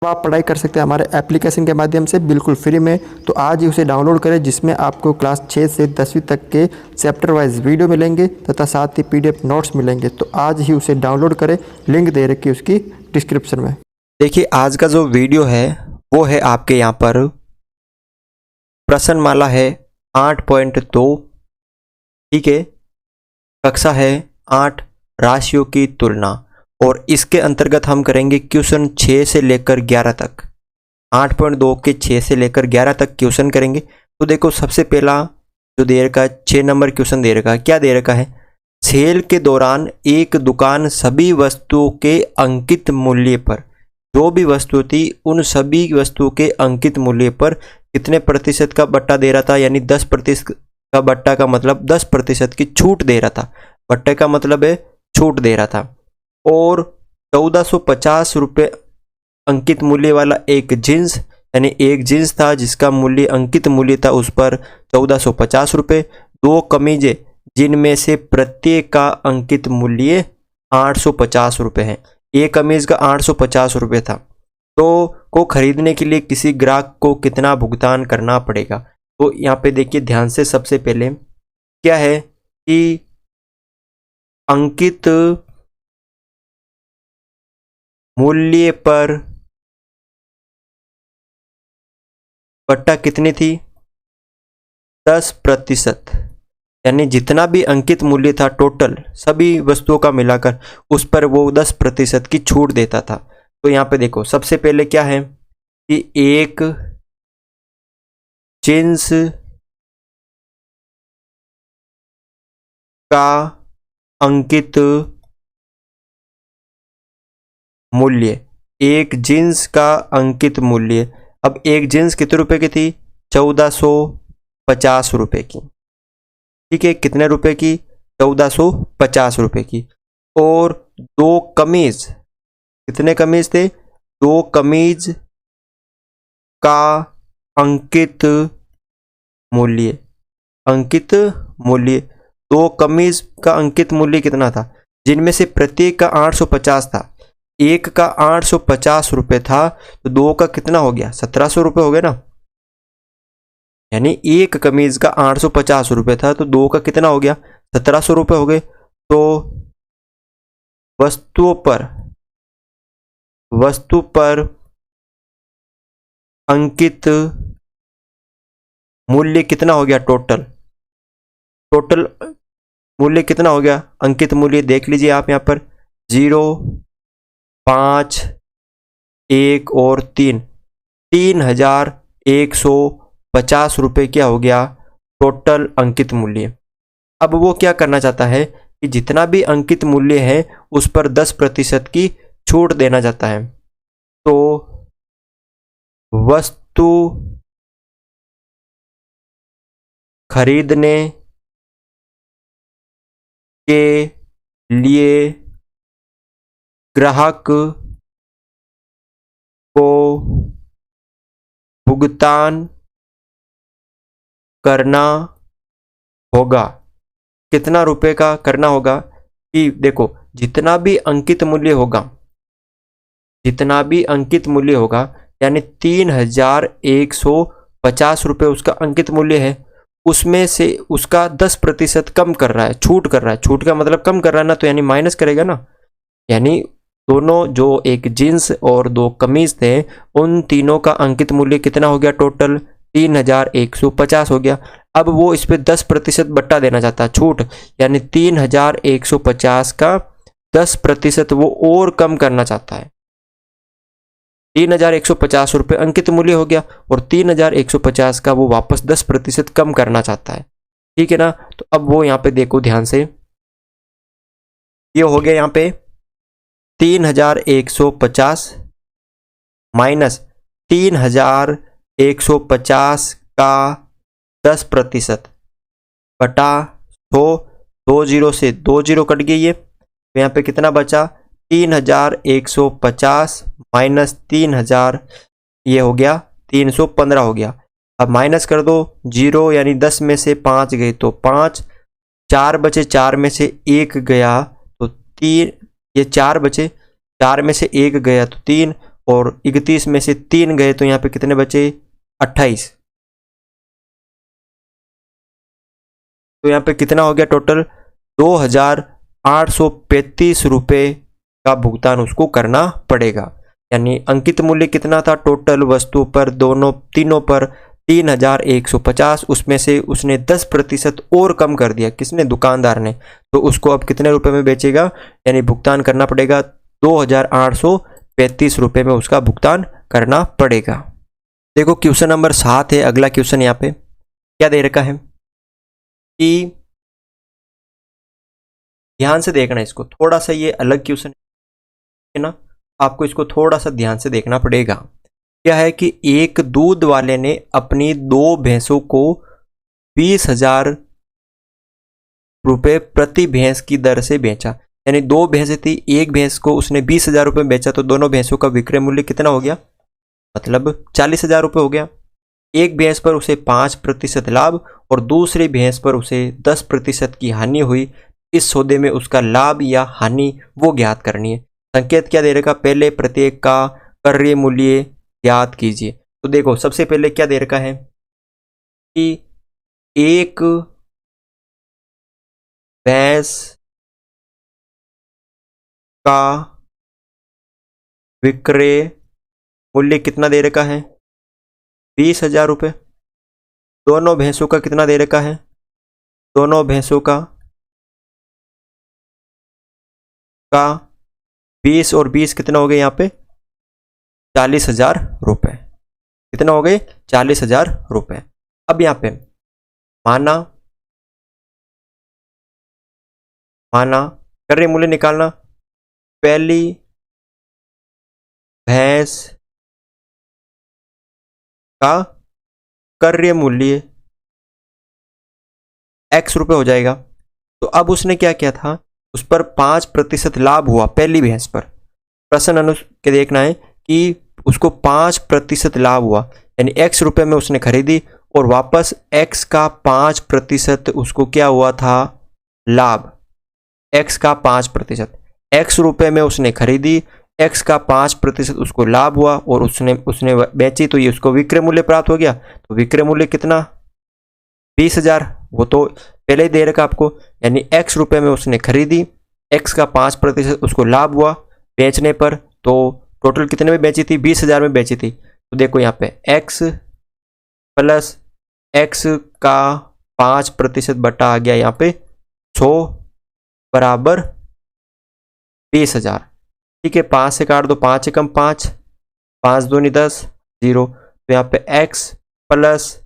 अब आप पढ़ाई कर सकते हैं हमारे एप्लीकेशन के माध्यम से बिल्कुल फ्री में। तो आज ही उसे डाउनलोड करें, जिसमें आपको क्लास 6 से 10वीं तक के चैप्टर वाइज वीडियो मिलेंगे तथा साथ ही PDF नोट्स मिलेंगे। तो आज ही उसे डाउनलोड करें, लिंक दे रखी है उसकी डिस्क्रिप्शन में। देखिए आज का जो वीडियो है वो है आपके यहाँ पर प्रश्नमाला है 8.2, ठीक है। कक्षा है 8, राशियों की तुलना, और इसके अंतर्गत हम करेंगे क्वेश्चन 6 से लेकर 11 तक। 8.2 के 6 से लेकर 11 तक क्वेश्चन करेंगे। तो देखो सबसे पहला जो दे रखा है 6 नंबर क्वेश्चन दे रखा है। क्या दे रखा है? सेल के दौरान एक दुकान सभी वस्तुओं के अंकित मूल्य पर, जो भी वस्तु थी उन सभी वस्तुओं के अंकित मूल्य पर कितने प्रतिशत का बट्टा दे रहा था, यानी 10% का बट्टा का मतलब 10% की छूट दे रहा था। बट्टे का मतलब है छूट दे रहा था। और 1450 रुपये अंकित मूल्य वाला एक जींस, यानी एक जींस था जिसका मूल्य अंकित मूल्य था उस पर 1450 रुपये। 2 कमीजें जिनमें से प्रत्येक का अंकित मूल्य 850 रुपये है। एक कमीज का 850 रुपये था। तो को खरीदने के लिए किसी ग्राहक को कितना भुगतान करना पड़ेगा? तो यहाँ पे देखिए ध्यान से, सबसे पहले क्या है कि अंकित मूल्य पर बट्टा कितनी थी? 10%, यानी जितना भी अंकित मूल्य था टोटल सभी वस्तुओं का मिलाकर उस पर वो 10% की छूट देता था। तो यहाँ पे देखो सबसे पहले क्या है कि एक जींस का अंकित मूल्य, एक जींस का अंकित मूल्य। अब एक जींस कितने रुपए की थी? 1450 रुपए की, ठीक है। कितने रुपए की? 1450 रुपए की। और 2 कमीज, कितने कमीज थे? 2 कमीज का अंकित मूल्य, अंकित मूल्य 2 कमीज का अंकित मूल्य कितना था? जिनमें से प्रत्येक का 850 था। एक का 850 रुपये था तो 2 का कितना हो गया? 1700 रुपये हो गया ना। यानी एक कमीज का 850 रुपये था तो 2 का कितना हो गया? 1700 रुपये हो गए। तो वस्तु पर अंकित मूल्य कितना हो गया? टोटल मूल्य कितना हो गया? अंकित मूल्य देख लीजिए आप यहाँ पर 0, 5, 1 और 3, 3150 रुपये क्या हो गया? टोटल अंकित मूल्य। अब वो क्या करना चाहता है कि जितना भी अंकित मूल्य है उस पर 10% की छूट देना चाहता है। तो वस्तु खरीदने के लिए ग्राहक को भुगतान करना होगा। कितना रुपए का करना होगा? कि देखो जितना भी अंकित मूल्य होगा, यानी 3150 रुपये उसका अंकित मूल्य है, उसमें से उसका 10% कम कर रहा है, छूट कर रहा है। छूट का मतलब कम कर रहा है ना, तो यानी माइनस करेगा ना। यानी दोनों जो एक जींस और 2 कमीज थे उन तीनों का अंकित मूल्य कितना हो गया? टोटल 3150 हो गया। अब वो इस पे 10% बट्टा देना चाहता है, छूट, यानी 3150 का 10% वो और कम करना चाहता है। 3150 रुपये अंकित मूल्य हो गया और 3150 का वो वापस 10% कम करना चाहता है, ठीक है ना। तो अब वो यहाँ पे देखो ध्यान से, ये हो गया यहाँ पे 3150 माइनस 3150 का 10% बटा 100, 2 जीरो से 2 जीरो कट गई है, तो यहाँ पे कितना बचा? 3150 माइनस 3000, ये हो गया 315 हो गया। अब माइनस कर दो 0, यानी 10 में से 5 गए तो 5, 4 बचे, 4 में से 1 गया तो 3, ये 4 बचे, 4 में से 1 गया तो 3, और 31 में से 3 गए तो यहाँ पे कितने बचे 28। तो यहाँ पे कितना हो गया टोटल 2835 रुपये का भुगतान उसको करना पड़ेगा। यानी अंकित मूल्य कितना था टोटल वस्तु पर तीनों पर 3150, उसमें से उसने 10% और कम कर दिया, किसने, दुकानदार ने। तो उसको अब कितने रुपए में बेचेगा, यानी भुगतान करना पड़ेगा 2835 रुपये में उसका भुगतान करना पड़ेगा। देखो क्वेश्चन नंबर 7 है अगला क्वेश्चन। यहाँ पे क्या दे रखा है कि ध्यान से देखना इसको, थोड़ा सा ये अलग क्वेश्चन है ना, आपको इसको थोड़ा सा ध्यान से देखना पड़ेगा। क्या है कि एक दूध वाले ने अपनी 2 भैंसों को 20,000 रुपये प्रति भैंस की दर से बेचा। यानी 2 भैंसें थी, एक भैंस को उसने 20,000 रुपये में बेचा, तो दोनों भैंसों का विक्रय मूल्य कितना हो गया, मतलब 40,000 रुपये हो गया। एक भैंस पर उसे 5% लाभ और दूसरी भैंस पर उसे 10% की हानि हुई। इस सौदे में उसका लाभ या हानि वो ज्ञात करनी है। संकेत क्या दे रखा, पहले प्रत्येक का क्रय मूल्य ज्ञात कीजिए। तो देखो सबसे पहले क्या दे रखा है कि एक भैंस का विक्रय मूल्य कितना दे रखा है 20,000 रुपये। दोनों भैंसों का कितना दे रखा है, दोनों भैंसों का 20 और 20 कितना हो गए यहाँ पे 40,000 रुपये। कितना हो गए 40,000 रुपये। अब यहाँ पे माना क्रय मूल्य निकालना। पहली भैंस का क्रय मूल्य X रुपये हो जाएगा। तो अब उसने क्या किया था, उस पर 5% लाभ हुआ पहली भैंस पर। प्रश्न अनुसार के देखना है कि उसको 5% लाभ हुआ, यानी X रुपये में उसने खरीदी और वापस X का 5% उसको क्या हुआ था लाभ। X का 5%, X रुपये में उसने खरीदी, X का 5% उसको लाभ हुआ और उसने बेची, तो ये उसको विक्रय मूल्य प्राप्त हो गया। तो विक्रय मूल्य कितना 20,000, वो तो पहले ही दे रखा आपको। यानी X रुपये में उसने खरीदी, X का 5% उसको लाभ हुआ बेचने पर, तो टोटल कितने में बेची थी 20,000 में बेची थी। तो देखो यहाँ पे X प्लस X का 5% बटा आ गया यहाँ पे 100 बराबर 20,000। ठीक है, 5 से काट दो, 5 से कम 5, 5 दूनी 10, 0। तो यहाँ पे X प्लस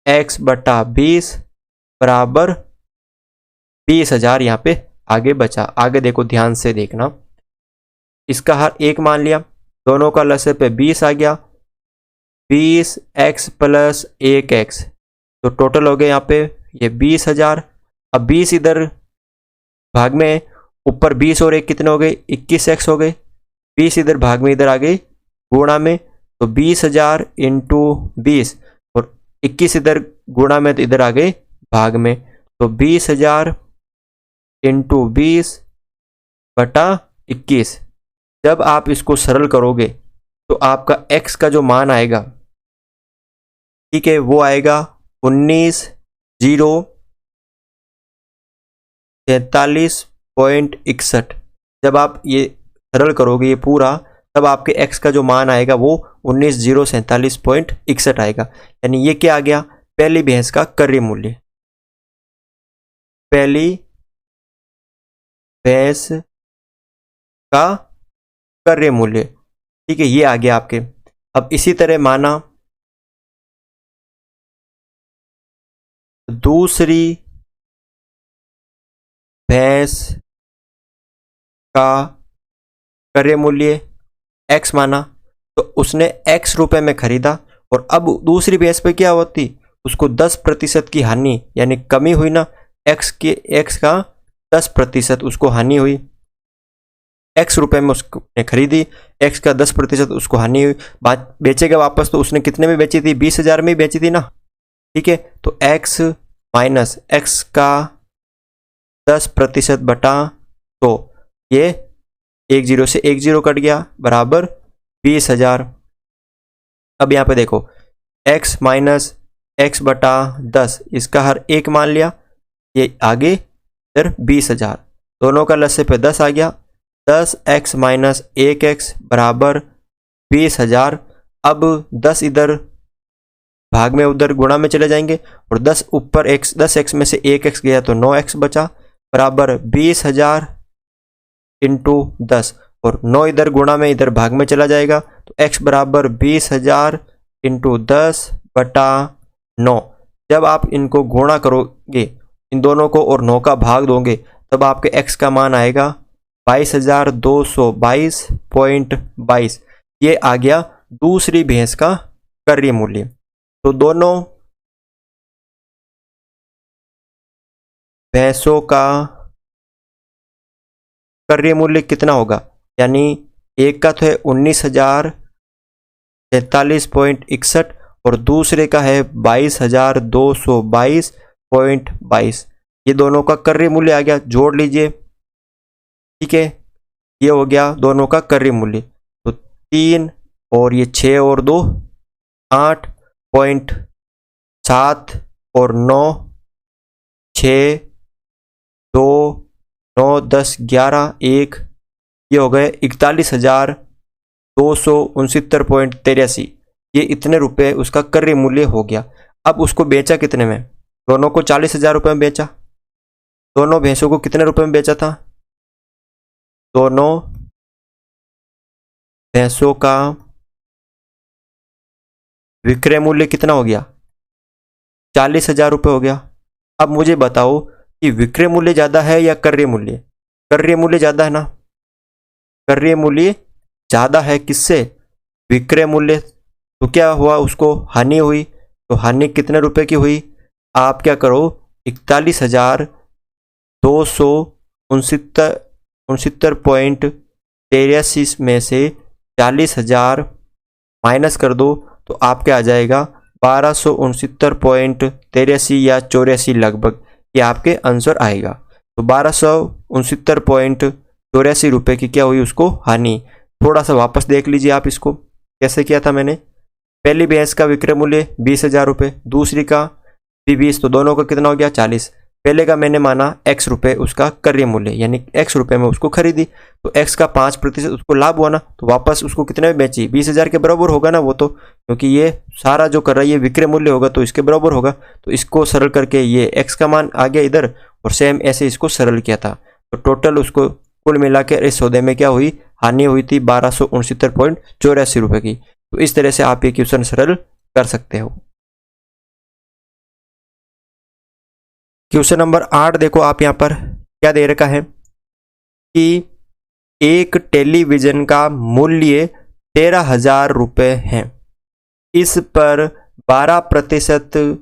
X बटा 20 बराबर 20,000 यहाँ पे आगे बचा। आगे देखो ध्यान से देखना, इसका हर एक मान लिया, दोनों का लसर पे 20 आ गया, 20x प्लस 1x, तो टोटल हो गया यहाँ पे ये 20,000। अब 20 इधर भाग में, ऊपर 20 और 1 कितने हो गए 21x हो गए। 20 इधर भाग में, इधर आ गई गुणा में, तो 20,000 इंटू 20 और 21 इधर गुणा में, तो इधर आ गए भाग में, तो 20,000 इंटू 20 बटा 21। जब आप इसको सरल करोगे तो आपका x का जो मान आएगा, ठीक है, वो आएगा 19,043.61। जब आप ये सरल करोगे ये पूरा, तब आपके x का जो मान आएगा वो 19,043.61 आएगा। यानी ये क्या आ गया, पहली भैंस का क्रय मूल्य, पहली भैंस का क्रय मूल्य। ठीक है, ये आ गया आपके। अब इसी तरह माना दूसरी भैंस का क्रय मूल्य x माना, तो उसने x रुपए में खरीदा और अब दूसरी भैंस पे क्या होती, उसको 10% की हानि यानी कमी हुई ना, x का 10% उसको हानि हुई। x रुपए में उसने खरीदी, x का 10% उसको हानि हुई, बात बेचेगा वापस, तो उसने कितने में बेची थी 20,000 में ही बेची थी ना। ठीक है, तो x माइनस x का 10% बटा, तो ये 1 0 से 1 0 कट गया बराबर 20,000। अब यहाँ पे देखो x माइनस एक्स बटा 10, इसका हर एक मान लिया, ये आगे इधर 20,000, दोनों का लस्से पे 10 आ गया, 10x माइनस 1x बराबर 20,000। अब 10 इधर भाग में उधर गुणा में चले जाएंगे और 10 ऊपर x, 10x में से 1x गया तो 9x बचा, बराबर 20,000 इंटू 10, और 9 इधर गुणा में इधर भाग में चला जाएगा तो x बराबर 20,000 इंटू 10 बटा 9। जब आप इनको गुणा करोगे इन दोनों को और 9 का भाग दोगे तब आपके x का मान आएगा 22,222.22। ये आ गया दूसरी भैंस का क्रय मूल्य। तो दोनों भैंसों का क्रय मूल्य कितना होगा, यानी एक का तो है 19,043.61 और दूसरे का है 22,222.22। ये दोनों का क्रय मूल्य आ गया, जोड़ लीजिए। ठीक है, ये हो गया दोनों का क्रय मूल्य। तो 3 और ये 6 और 2 8.7 और 9 6 2 9 10 11 1, ये हो गए 41,269.83। ये इतने रुपए उसका क्रय मूल्य हो गया। अब उसको बेचा कितने में, दोनों को 40,000 रुपये में बेचा। दोनों भैंसों को कितने रुपए में बेचा था, दोनों भैंसों का विक्रय मूल्य कितना हो गया, 40,000 रुपये हो गया। अब मुझे बताओ कि विक्रय मूल्य ज्यादा है या क्रय मूल्य? क्रय मूल्य ज्यादा है ना, क्रय मूल्य ज्यादा है। किससे? विक्रय मूल्य। तो क्या हुआ, उसको हानि हुई। तो हानि कितने रुपए की हुई, आप क्या करो 41,269.83 में से 40,000 माइनस कर दो तो आपके आ जाएगा 1269.83 या 84 लगभग, ये आपके आंसर आएगा। तो 1269.84 रुपये की क्या हुई उसको हानि। थोड़ा सा वापस देख लीजिए आप इसको कैसे किया था मैंने। पहली भैंस का विक्रय मूल्य 20,000 रुपये, दूसरी का भी 20, तो दोनों का कितना हो गया 40। पहले का मैंने माना x रुपये उसका क्रय मूल्य, यानी x रुपये में उसको खरीदी, तो x का 5% उसको लाभ हुआ ना, तो वापस उसको कितने में बेची, 20,000 के बराबर होगा ना वो, तो क्योंकि ये सारा जो कर रहा है ये विक्रय मूल्य होगा तो इसके बराबर होगा। तो इसको सरल करके ये x का मान आ गया इधर, और सेम ऐसे इसको सरल किया था। तो टोटल उसको कुल मिला के इस सौदे में क्या हुई, हानि हुई थी 1269.84 रुपये की। तो इस तरह से आप ये क्वेश्चन सरल कर सकते हो। क्वेश्चन नंबर 8 देखो आप यहाँ पर क्या दे रखा है कि एक टेलीविजन का मूल्य 13,000 रुपये है, इस पर 12%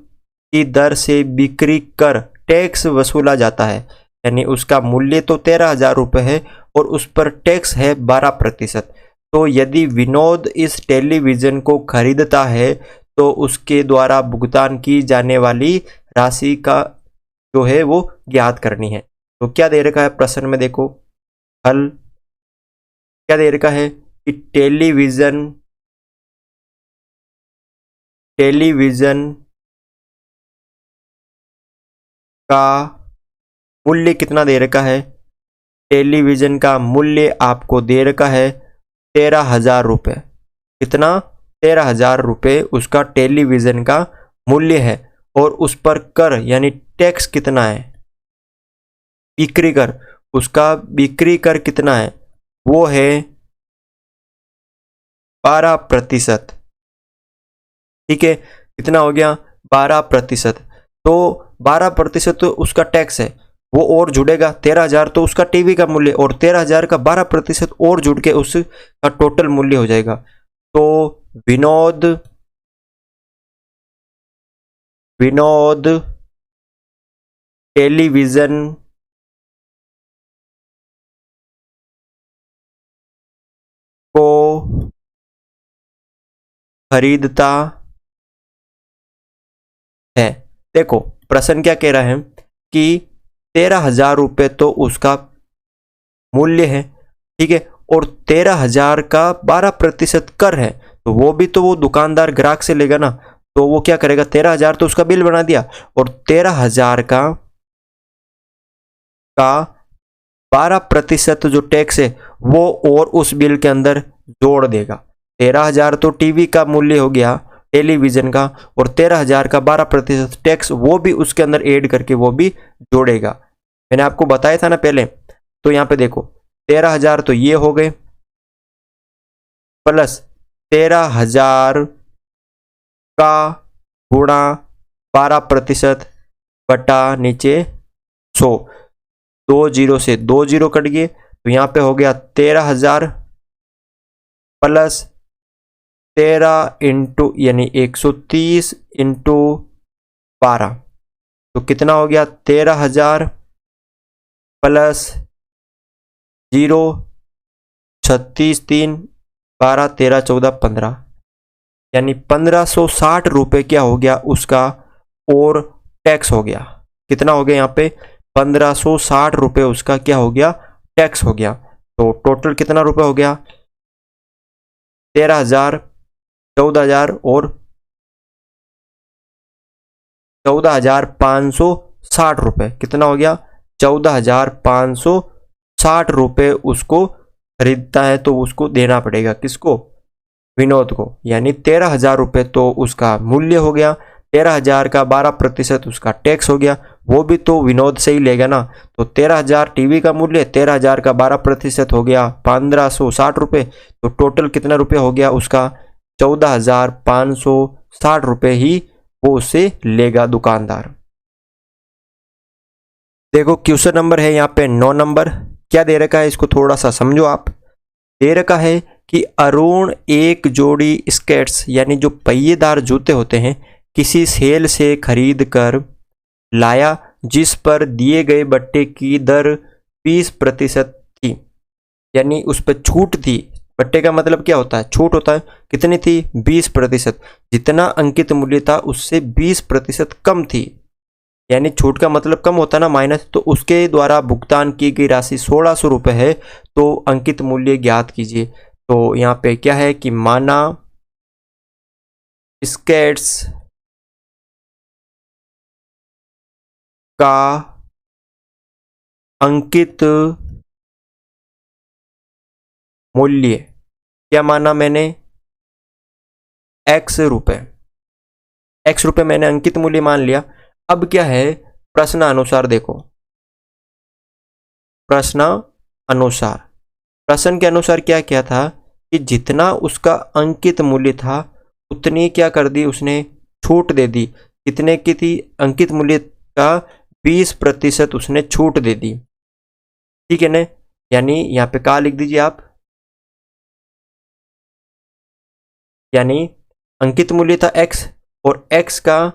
की दर से बिक्री कर टैक्स वसूला जाता है। यानी उसका मूल्य तो 13,000 रुपये है और उस पर टैक्स है 12%। तो यदि विनोद इस टेलीविजन को खरीदता है तो उसके द्वारा भुगतान की जाने वाली राशि का जो है वो ज्ञात करनी है। तो क्या दे रखा है प्रश्न में, देखो हल क्या दे रखा है कि टेलीविजन का मूल्य कितना दे रखा है, टेलीविजन का मूल्य आपको दे रखा है 13,000 रुपये। कितना, 13,000 रुपये उसका टेलीविजन का मूल्य है और उस पर कर यानी टैक्स कितना है, बिक्री कर, उसका बिक्री कर कितना है, वो है 12%। ठीक है, कितना हो गया 12%। तो 12% तो उसका टैक्स है, वो और जुड़ेगा 13,000 तो उसका टीवी का मूल्य, और 13,000 का 12% और जुड़ के उसका टोटल मूल्य हो जाएगा। तो विनोद टेलीविजन को खरीदता है। देखो प्रश्न क्या कह रहा है कि 13,000 रुपये तो उसका मूल्य है, ठीक है, और 13,000 का 12% कर है, तो वो दुकानदार ग्राहक से लेगा ना, तो वो क्या करेगा, 13,000 तो उसका बिल बना दिया और 13,000 का 12% जो टैक्स है वो और उस बिल के अंदर जोड़ देगा। 13,000 तो टीवी का मूल्य हो गया, टेलीविजन का, और 13,000 का 12% टैक्स वो भी उसके अंदर ऐड करके वो भी जोड़ेगा। मैंने आपको बताया था ना पहले। तो यहाँ पे देखो 13,000 तो ये हो गए, प्लस 13,000 का गुणा 12% बटा नीचे 100, 2 जीरो से 2 जीरो कट गए, तो यहाँ पे हो गया 13,000 प्लस 13 इंटू यानी 130 इंटू 12, तो कितना हो गया 13,000 प्लस 0, 36, 3, 12, 13, 14, 15, यानी 1560 रुपये क्या हो गया उसका और टैक्स हो गया। कितना हो गया यहाँ पे 1560 रुपये उसका क्या हो गया, टैक्स हो गया। तो टोटल कितना रुपए हो गया 13,000, 14,000 और 14,560 रुपये। कितना हो गया 14,560 रुपये उसको खरीदता है तो उसको देना पड़ेगा, किसको, विनोद को। यानी 13,000 रुपये तो उसका मूल्य हो गया, 13,000 का 12% उसका टैक्स हो गया, वो भी तो विनोद से ही लेगा ना। तो 13,000 टीवी का मूल्य, 13,000 का 12% हो गया 1560 रुपये, तो टोटल कितना रुपये हो गया उसका 14,560 रुपये ही वो उससे लेगा दुकानदार। देखो क्वेश्चन नंबर है यहाँ पे 9 नंबर। क्या दे रखा है इसको थोड़ा सा समझो आप। दे रखा है कि अरुण एक जोड़ी स्केट्स यानी जो पहिएदार जूते होते हैं किसी सेल से खरीद कर लाया जिस पर दिए गए बट्टे की दर 20% थी, यानी उस पर छूट थी। बट्टे का मतलब क्या होता है, छूट होता है। कितनी थी 20%, जितना अंकित मूल्य था उससे 20% कम थी, यानी छूट का मतलब कम होता है ना, माइनस। तो उसके द्वारा भुगतान की गई राशि 1600 रुपये है, तो अंकित मूल्य ज्ञात कीजिए। तो यहाँ पे क्या है कि माना स्केट्स का अंकित मूल्य क्या माना मैंने, x रुपये, x रुपये मैंने अंकित मूल्य मान लिया। अब क्या है प्रश्न अनुसार, देखो प्रश्न अनुसार, प्रश्न के अनुसार क्या क्या था कि जितना उसका अंकित मूल्य था उतनी क्या कर दी उसने, छूट दे दी। कितने की थी, अंकित मूल्य का 20% उसने छूट दे दी, ठीक है ना। यानी यहाँ पे क्या लिख दीजिए आप, यानी अंकित मूल्य था x और x का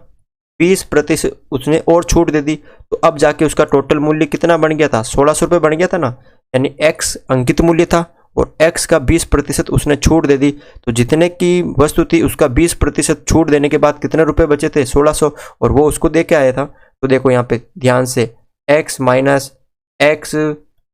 20% उसने और छूट दे दी, तो अब जाके उसका टोटल मूल्य कितना बन गया था, 1600 रुपये बन गया था ना। यानी x अंकित मूल्य था और x का 20% उसने छूट दे दी, तो जितने की वस्तु थी उसका 20% छूट देने के बाद कितने रुपए बचे थे 1600, और वो उसको दे के आया था। तो देखो यहाँ पे ध्यान से x माइनस x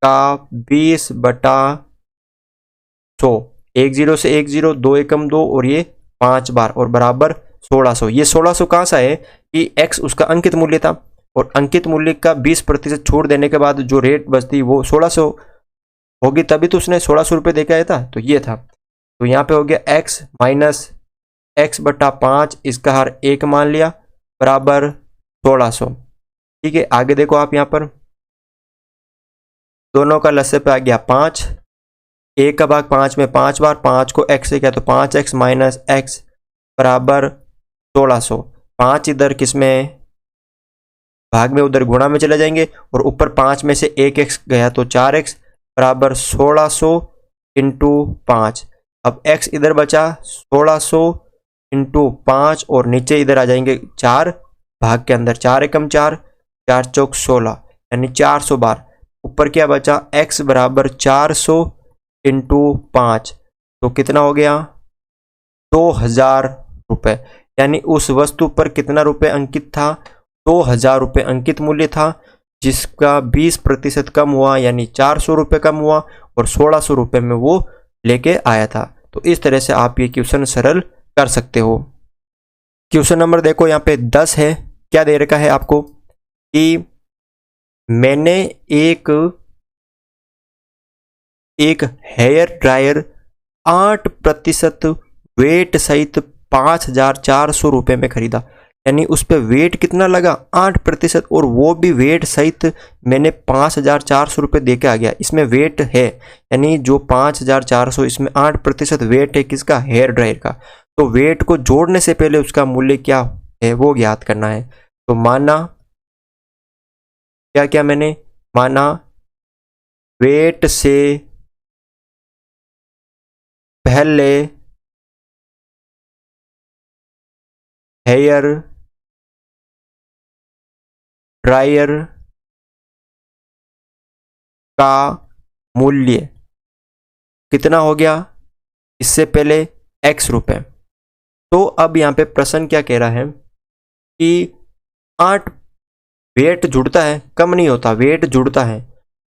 का 20/100, 1 0 से 1 0, 2 एकम 2 और ये 5 बार और बराबर 1600। ये 1600 कहाँ सा है कि x उसका अंकित मूल्य था और अंकित मूल्य का 20% छूट देने के बाद जो रेट बचती वो 1600 होगी, तभी तो उसने 1600 रुपये दे के आया था। तो ये था, तो यहाँ पे हो गया x माइनस x/5, इसका हर 1 मान लिया बराबर 1600। ठीक है, आगे देखो आप यहाँ पर दोनों का लस्से पे आ गया 5, 1 का भाग 5 में 5 बार, 5 को x से किया तो 5x माइनस x बराबर 1600। 5 इधर किस में भाग में, उधर गुणा में चले जाएंगे और ऊपर 5 में से 1x गया तो 4x बराबर 1600 इंटू 5। अब x इधर बचा 1600 इंटू 5 और नीचे इधर आ जाएंगे 4 भाग के अंदर, 4 एकम 4, 4 चौक 16 यानी 400 बार। ऊपर क्या बचा x बराबर 400 इंटू 5, तो कितना हो गया 2000 रुपये। यानी उस वस्तु पर कितना रुपये अंकित था, 2000 रुपये अंकित मूल्य था। जिसका 20% कम हुआ, यानी 400 रुपये कम हुआ और 1600 रुपये में वो लेके आया था। तो इस तरह से आप ये क्वेश्चन सरल कर सकते हो। क्वेश्चन नंबर देखो यहाँ पे 10 है। क्या दे रखा है आपको कि मैंने एक हेयर ड्रायर 8% वेट सहित 5400 रुपये में खरीदा। यानी उस पर वेट कितना लगा 8%, और वो भी वेट सहित मैंने 5400 रुपये दे के आ गया। इसमें वेट है, यानी जो 5400 इसमें 8% वेट है किसका, हेयर ड्रायर का। तो वेट को जोड़ने से पहले उसका मूल्य क्या है वो ज्ञात करना है। तो माना क्या क्या मैंने माना, वेट से पहले हेयर ड्रायर का मूल्य कितना हो गया, इससे पहले x रुपए। तो अब यहाँ पे प्रश्न क्या कह रहा है कि 8 वेट जुड़ता है, कम नहीं होता, वेट जुड़ता है।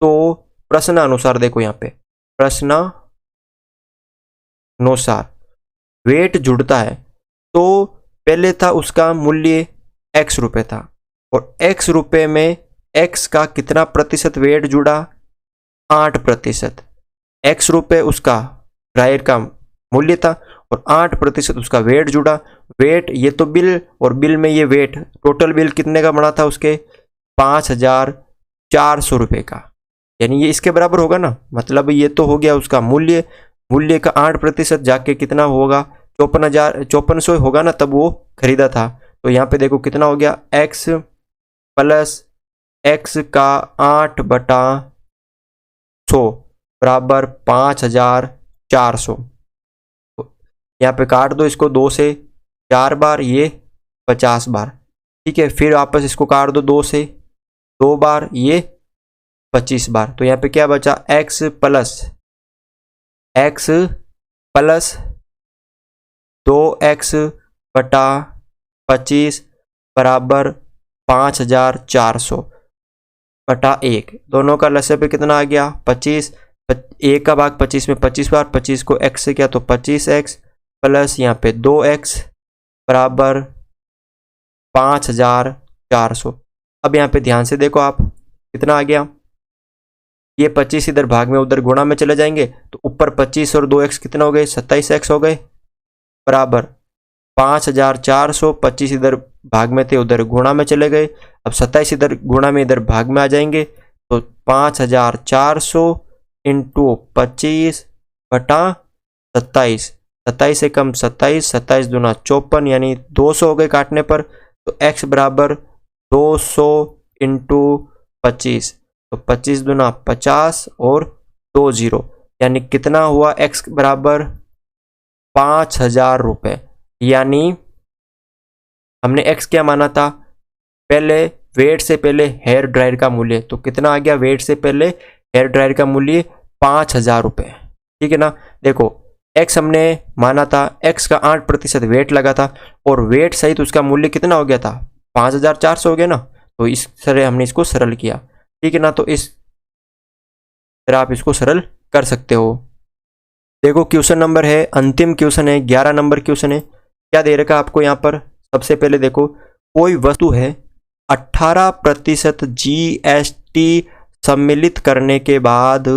तो प्रश्न अनुसार देखो यहाँ पे, प्रश्न अनुसार वेट जुड़ता है। तो पहले था उसका मूल्य x रुपए था, और x रुपए में x का कितना प्रतिशत वेट जुड़ा, 8%। x रुपए उसका ड्रायर का मूल्य था और 8% उसका वेट जुड़ा। वेट ये तो बिल, और बिल में ये वेट, टोटल बिल कितने का बना था उसके 5400 रुपये का। यानी ये इसके बराबर होगा ना, मतलब ये तो हो गया उसका मूल्य, मूल्य का 8% जाके कितना होगा 5400 होगा ना, तब वो खरीदा था। तो यहाँ पे देखो कितना हो गया, x प्लस x का 8/100 बराबर 5400। यहाँ पे काट दो इसको 2 से 4 बार, ये 50 बार, ठीक है। फिर वापस इसको काट दो 2 से 2 बार, ये 25 बार। तो यहाँ पे क्या बचा, x प्लस 2x/25 बराबर 5400/1। दोनों का लसे पे कितना आ गया 25, 1 का भाग 25 में 25 बार, 25 को x से किया तो 25x प्लस यहाँ पे 2x बराबर 5400। अब यहाँ पे ध्यान से देखो आप, कितना आ गया, ये 25 इधर भाग में उधर गुणा में चले जाएंगे, तो ऊपर 25 और 2x कितना हो गए, 27x हो गए, बराबर 5400। 25 इधर भाग में थे उधर गुणा में चले गए, अब 27 इधर गुणा में इधर भाग में आ जाएंगे, तो 5400 इंटू 25/27, 27 से कम 27, 27 दूना 54, यानी 200 हो गए काटने पर। तो x बराबर 200 इंटू 25, तो 25 दूना 50 और 2 0, यानी कितना हुआ, x बराबर 5000 रुपये। यानी हमने x क्या माना था, पहले वेट से पहले हेयर ड्रायर का मूल्य, तो कितना आ गया, वेट से पहले हेयर ड्रायर का मूल्य 5000 रुपये, ठीक है ना। देखो x हमने माना था, x का 8% वेट लगा था, और वेट सहित उसका मूल्य कितना हो गया था 5400 हो गया ना। तो इस तरह हमने इसको सरल किया, ठीक है ना। तो इस तरह आप इसको सरल कर सकते हो। देखो क्वेश्चन नंबर है, अंतिम क्वेश्चन है, 11 नंबर क्वेश्चन है। क्या दे रखा आपको यहाँ पर, सबसे पहले देखो, कोई वस्तु है 18% GST सम्मिलित करने के बाद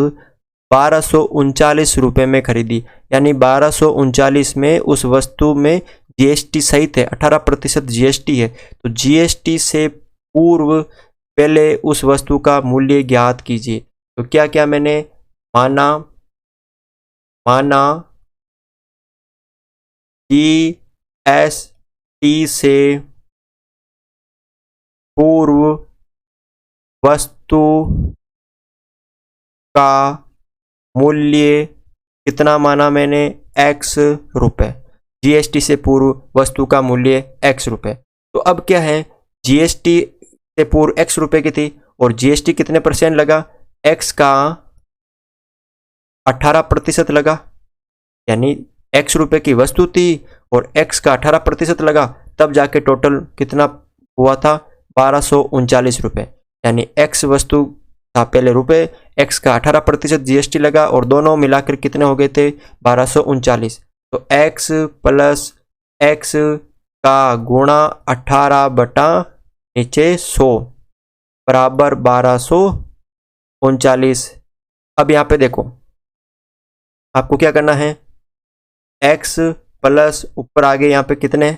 1239 रुपये में खरीदी। यानी 1239 में उस वस्तु में GST सहित है, 18% GST है। तो GST से पूर्व पहले उस वस्तु का मूल्य ज्ञात कीजिए। तो क्या क्या मैंने माना GST से पूर्व वस्तु का मूल्य कितना माना मैंने, x रुपये। GST से पूर्व वस्तु का मूल्य x रुपये। तो अब क्या है, GST से पूर्व x रुपये की थी, और GST कितने % लगा, x का 18% लगा, यानी x रुपये की वस्तु थी और x का 18% लगा, तब जाके टोटल कितना हुआ था 1239 रुपये। यानी x वस्तु था पहले रुपए, x का 18% GST लगा और दोनों मिलाकर कितने हो गए थे 1239। तो x प्लस x का गुणा 18 बटा नीचे 100 बराबर 1239। अब यहाँ पे देखो आपको क्या करना है, x प्लस ऊपर आगे यहाँ पे कितने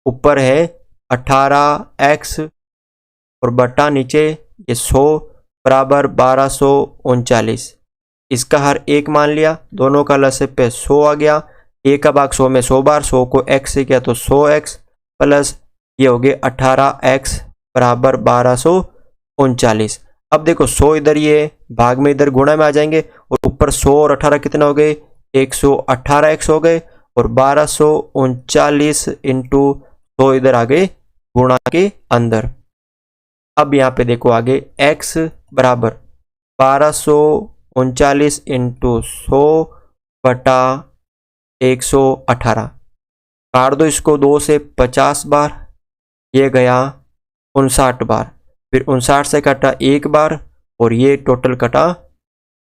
ऊपर है 18x और बटा नीचे ये 100 बराबर 1239। इसका हर एक मान लिया, दोनों का लसे पे 100 आ गया, एक का भाग 100 में 100 बार, 100 को x से किया तो 100x प्लस ये हो गए 18x बराबर 1239। अब देखो 100 इधर ये भाग में इधर गुणा में आ जाएंगे और ऊपर 100 और 18 कितना हो गए 118x हो गए और 1239 इंटू 100 इधर आ गए गुणा के अंदर। अब यहाँ पे देखो आगे x बराबर 1239 इंटू 100 बटा 118। काट दो इसको 2 से 50 बार, ये गया 59 बार, फिर 59 से कटा एक बार और ये टोटल कटा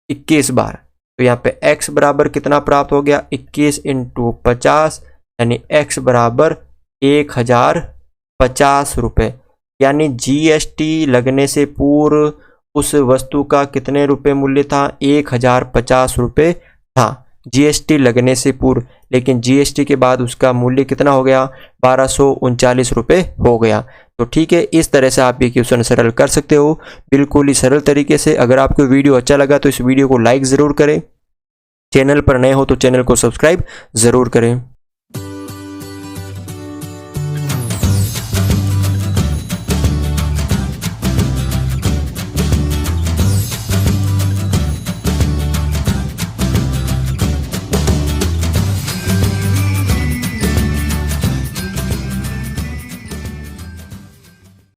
21 बार। तो यहाँ पे x बराबर कितना प्राप्त हो गया 21 इंटू 50 यानी x बराबर 1050 रुपये। यानी GST लगने से पूर्व उस वस्तु का कितने रुपए मूल्य था 1050 रुपये था GST लगने से पूर्व, लेकिन GST के बाद उसका मूल्य कितना हो गया 1239 रुपये हो गया। तो ठीक है, इस तरह से आप ये क्वेश्चन सरल कर सकते हो बिल्कुल ही सरल तरीके से। अगर आपको वीडियो अच्छा लगा तो इस वीडियो को लाइक ज़रूर करें, चैनल पर नए हो तो चैनल को सब्सक्राइब ज़रूर करें।